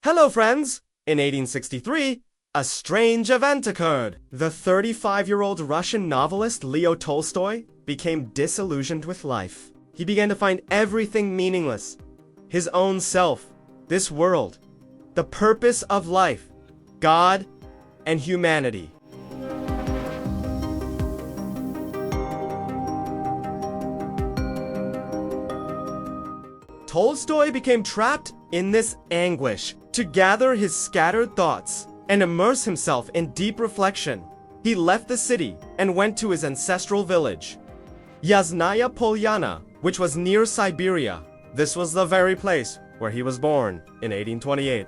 Hello, friends! In 1863, a strange event occurred. The 35-year-old Russian novelist Leo Tolstoy became disillusioned with life. He began to find everything meaningless. His own self, this world, the purpose of life, God, and humanity. Tolstoy became trapped in this anguish. To gather his scattered thoughts and immerse himself in deep reflection, he left the city and went to his ancestral village, Yasnaya Polyana, which was near Siberia. This was the very place where he was born in 1828.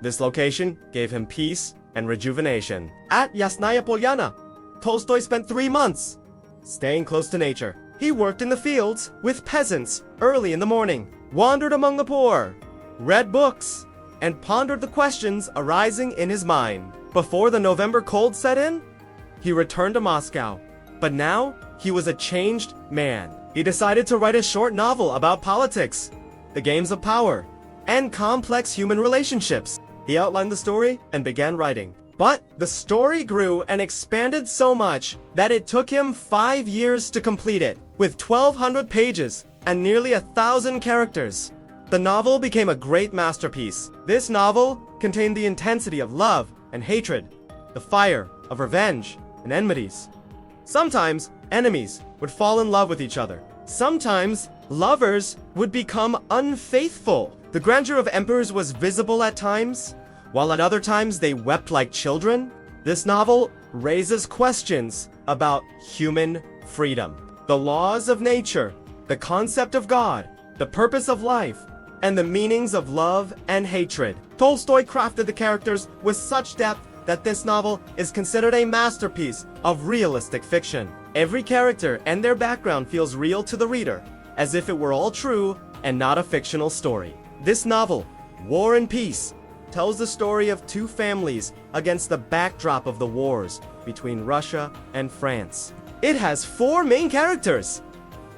This location gave him peace and rejuvenation. At Yasnaya Polyana, Tolstoy spent 3 months staying close to nature. He worked in the fields with peasants early in the morning, wandered among the poor, read books, and pondered the questions arising in his mind. Before the November cold set in, he returned to Moscow. But now, he was a changed man. He decided to write a short novel about politics, the games of power, and complex human relationships. He outlined the story and began writing. But the story grew and expanded so much that it took him 5 years to complete it, with 1,200 pages and nearly 1,000 characters. The novel became a great masterpiece. This novel contained the intensity of love and hatred, the fire of revenge and enmities. Sometimes enemies would fall in love with each other. Sometimes lovers would become unfaithful. The grandeur of emperors was visible at times, while at other times they wept like children. This novel raises questions about human freedom, the laws of nature, the concept of God, the purpose of life, and the meanings of love and hatred. Tolstoy crafted the characters with such depth that this novel is considered a masterpiece of realistic fiction. Every character and their background feels real to the reader, as if it were all true and not a fictional story. This novel, War and Peace, tells the story of two families against the backdrop of the wars between Russia and France. It has 4 main characters: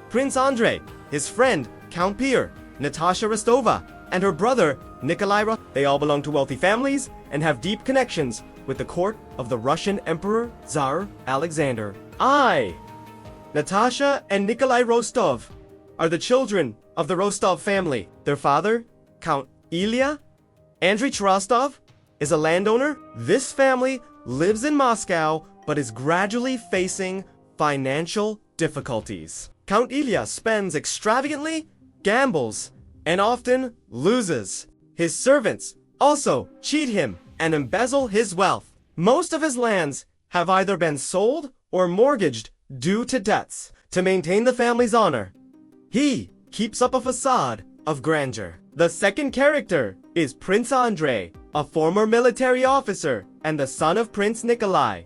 Prince Andrei, his friend Count Pierre, Natasha Rostova, and her brother Nikolai. They all belong to wealthy families and have deep connections with the court of the Russian Emperor Tsar Alexander. Natasha and Nikolai Rostov are the children of the Rostov family. Their father, Count Ilya Andreevich Rostov, is a landowner. This family lives in Moscow but is gradually facing financial difficulties. Count Ilya spends extravagantly, gambles, and often loses. His servants also cheat him and embezzle his wealth. Most of his lands have either been sold or mortgaged due to debts. To maintain the family's honor, he keeps up a facade of grandeur. The second character is Prince Andrei, a former military officer and the son of Prince Nikolai.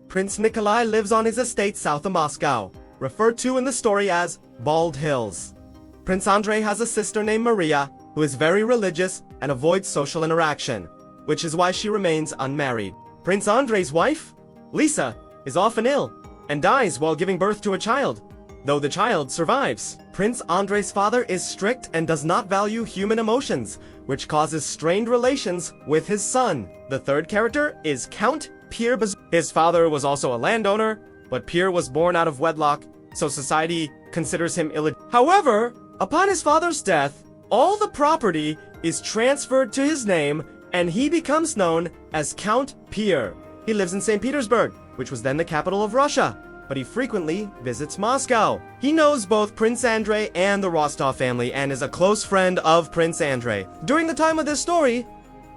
Prince Nikolai lives on his estate south of Moscow, referred to in the story as Bald Hills. Prince Andrei has a sister named Maria, who is very religious and avoids social interaction, which is why she remains unmarried. Prince Andrei's wife, Lisa, is often ill and dies while giving birth to a child, though the child survives. Prince Andrei's father is strict and does not value human emotions, which causes strained relations with his son. The third character is Count Pierre. His father was also a landowner, but Pierre was born out of wedlock, so society considers him illegitimate. However, upon his father's death, all the property is transferred to his name, and he becomes known as Count Pierre. He lives in St. Petersburg, which was then the capital of Russia, but he frequently visits Moscow. He knows both Prince Andrei and the Rostov family and is a close friend of Prince Andrei. During the time of this story,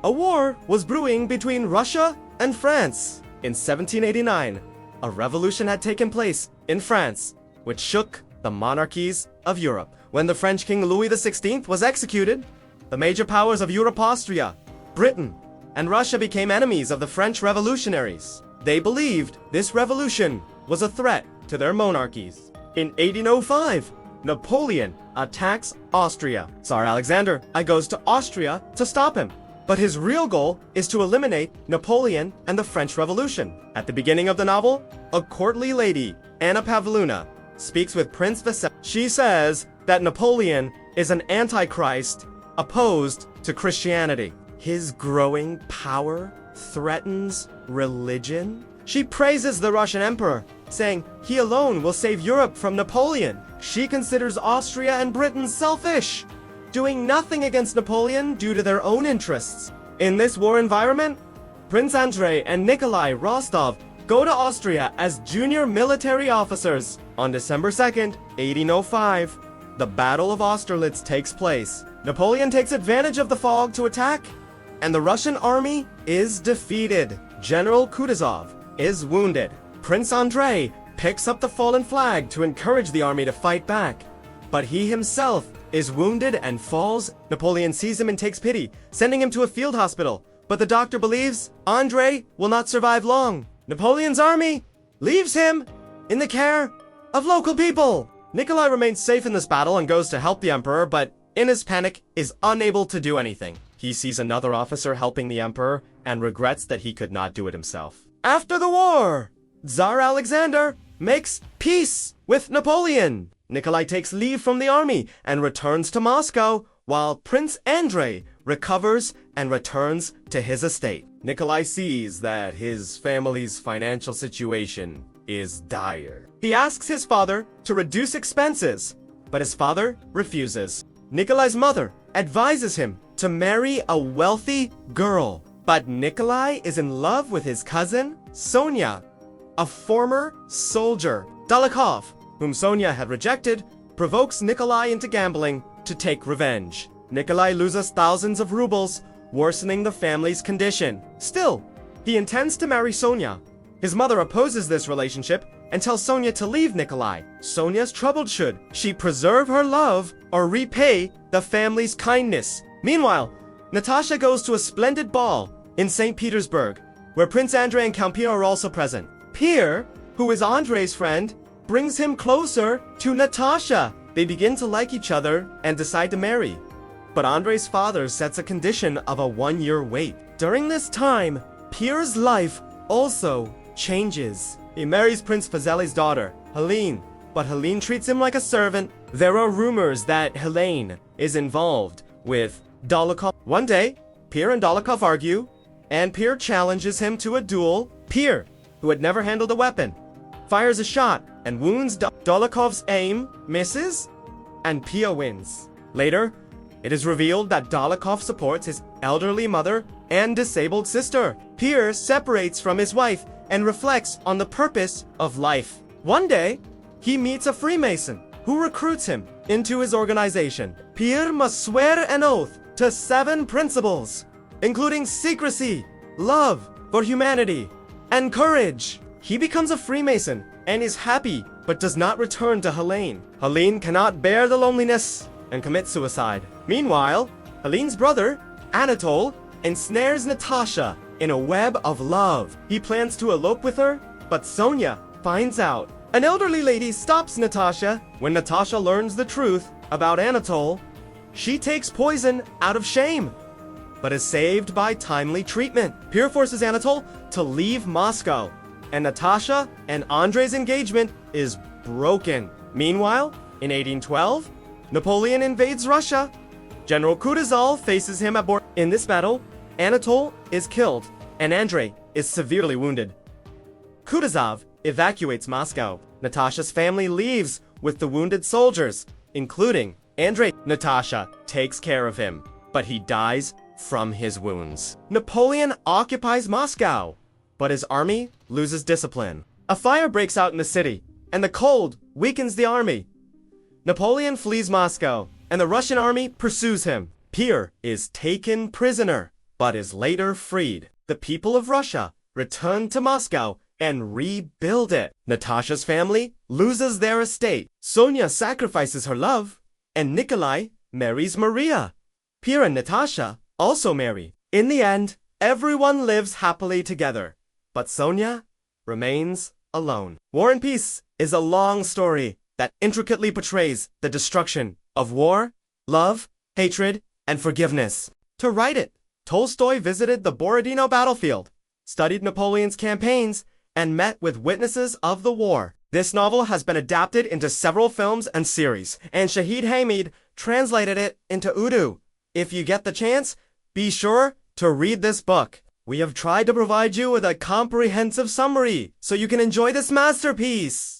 a war was brewing between Russia and France. In 1789, a revolution had taken place in France, which shook the monarchies of Europe. When the French King Louis XVI was executed, the major powers of Europe, Austria, Britain, and Russia became enemies of the French revolutionaries. They believed this revolution was a threat to their monarchies. In 1805, Napoleon attacks Austria. Tsar Alexander goes to Austria to stop him. But his real goal is to eliminate Napoleon and the French Revolution. At the beginning of the novel, a courtly lady, Anna Pavlovna, speaks with Prince Vasily. She says that Napoleon is an antichrist opposed to Christianity. his growing power threatens religion. She praises the Russian emperor, saying he alone will save Europe from Napoleon. She considers Austria and Britain selfish, doing nothing against Napoleon due to their own interests. In this war environment, Prince Andrei and Nikolai Rostov go to Austria as junior military officers. On December 2nd, 1805, the Battle of Austerlitz takes place. Napoleon takes advantage of the fog to attack, and the Russian army is defeated. General Kutuzov is wounded. Prince Andrei picks up the fallen flag to encourage the army to fight back, but he himself is wounded and falls. Napoleon sees him and takes pity, sending him to a field hospital, but the doctor believes Andrei will not survive long. Napoleon's army leaves him in the care of local people. Nikolai remains safe in this battle and goes to help the emperor, but in his panic is unable to do anything. He sees another officer helping the emperor and regrets that he could not do it himself. After the war, Tsar Alexander makes peace with Napoleon. Nikolai takes leave from the army and returns to Moscow, while Prince Andrei recovers and returns to his estate. Nikolai sees that his family's financial situation is dire. He asks his father to reduce expenses, but his father refuses. Nikolai's mother advises him to marry a wealthy girl, but Nikolai is in love with his cousin, Sonia, a former soldier. Dolokhov, whom Sonia had rejected, provokes Nikolai into gambling to take revenge. Nikolai loses thousands of rubles, worsening the family's condition. Still, he intends to marry Sonia. His mother opposes this relationship and tells Sonia to leave Nikolai. Sonia's troubled should she preserve her love or repay the family's kindness. Meanwhile, Natasha goes to a splendid ball in St. Petersburg, where Prince Andrei and Count Pierre are also present. Pierre, who is Andrei's friend, brings him closer to Natasha. They begin to like each other and decide to marry. But Andrei's father sets a condition of a 1-year wait. During this time, Pierre's life also changes. He marries Prince Fazeli's daughter, Helene, but Helene treats him like a servant. There are rumors that Helene is involved with Dolokhov. One day, Pierre and Dolokhov argue, and Pierre challenges him to a duel. Pierre, who had never handled a weapon, fires a shot and wounds Dolokhov's aim, misses, and Pierre wins. Later, it is revealed that Dolokhov supports his elderly mother and disabled sister. Pierre separates from his wife and reflects on the purpose of life. One day, he meets a Freemason who recruits him into his organization. Pierre must swear an oath to 7 principles, including secrecy, love for humanity, and courage. He becomes a Freemason and is happy, but does not return to Helene. Helene cannot bear the loneliness and commits suicide. Meanwhile, Helene's brother, Anatole, ensnares Natasha in a web of love. He plans to elope with her, but Sonia finds out. An elderly lady stops Natasha. When Natasha learns the truth about Anatole, she takes poison out of shame, but is saved by timely treatment. Pierre forces Anatole to leave Moscow, and Natasha and Andrei's engagement is broken. Meanwhile, in 1812, Napoleon invades Russia. General Kutuzov faces him at In this battle, Anatole is killed, and Andrei is severely wounded. Kutuzov evacuates Moscow. Natasha's family leaves with the wounded soldiers, including Andrei. Natasha takes care of him, but he dies from his wounds. Napoleon occupies Moscow, but his army loses discipline. A fire breaks out in the city, and the cold weakens the army. Napoleon flees Moscow, and the Russian army pursues him. Pierre is taken prisoner, but is later freed. The people of Russia return to Moscow and rebuild it. Natasha's family loses their estate. Sonia sacrifices her love, and Nikolai marries Maria. Pierre and Natasha also marry. In the end, everyone lives happily together, but Sonia remains alone. War and Peace is a long story that intricately portrays the destruction of war, love, hatred, and forgiveness. To write it, Tolstoy visited the Borodino battlefield, studied Napoleon's campaigns, and met with witnesses of the war. This novel has been adapted into several films and series, and Shahid Hamid translated it into Urdu. If you get the chance, be sure To read this book, we have tried to provide you with a comprehensive summary so you can enjoy this masterpiece.